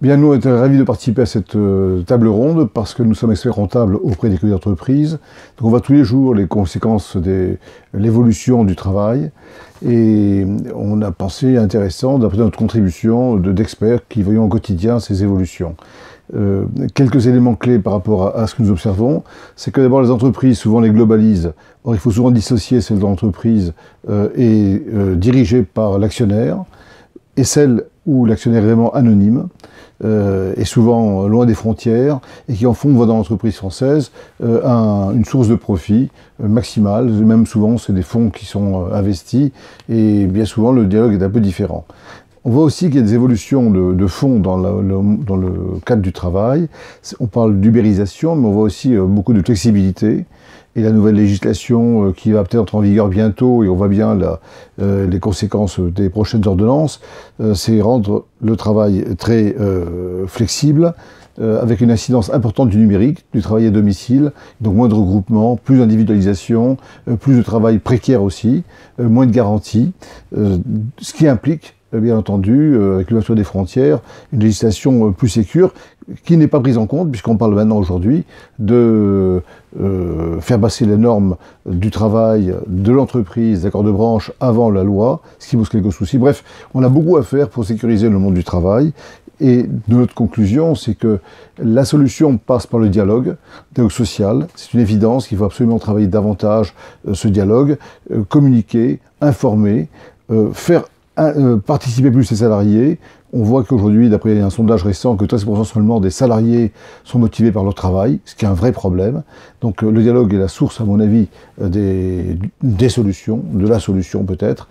Bien, nous, on était ravis de participer à cette table ronde parce que nous sommes experts comptables auprès des comités d'entreprise. Donc, on voit tous les jours les conséquences de l'évolution du travail et on a pensé intéressant d'apporter notre contribution d'experts qui voyons au quotidien ces évolutions. Quelques éléments clés par rapport à ce que nous observons, c'est que d'abord les entreprises souvent les globalisent. Or, il faut souvent dissocier celle de l'entreprise dirigée par l'actionnaire et celle où l'actionnaire est vraiment anonyme, et souvent loin des frontières, et qui en font, dans l'entreprise française, une source de profit maximale. Même souvent, c'est des fonds qui sont investis, et bien souvent, le dialogue est un peu différent. On voit aussi qu'il y a des évolutions de fond dans le cadre du travail. On parle d'ubérisation, mais on voit aussi beaucoup de flexibilité. Et la nouvelle législation qui va peut-être entrer en vigueur bientôt, et on voit bien les conséquences des prochaines ordonnances, c'est rendre le travail très flexible, avec une incidence importante du numérique, du travail à domicile, donc moins de regroupement, plus d'individualisation, plus de travail précaire aussi, moins de garanties, ce qui implique bien entendu, avec l'ouverture des frontières, une législation plus sécure, qui n'est pas prise en compte, puisqu'on parle maintenant aujourd'hui de faire passer les normes du travail, de l'entreprise, d'accord de branche, avant la loi, ce qui pose quelques soucis. Bref, on a beaucoup à faire pour sécuriser le monde du travail. Et notre conclusion, c'est que la solution passe par le dialogue social. C'est une évidence qu'il faut absolument travailler davantage ce dialogue, communiquer, informer, faire participer plus les salariés. On voit qu'aujourd'hui, d'après un sondage récent, que 13% seulement des salariés sont motivés par leur travail, ce qui est un vrai problème. Donc le dialogue est la source, à mon avis, des solutions, de la solution peut-être,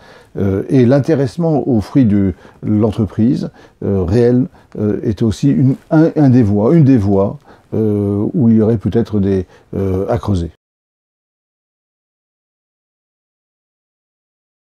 et l'intéressement aux fruits de l'entreprise réelle est aussi une des voies où il y aurait peut-être à creuser.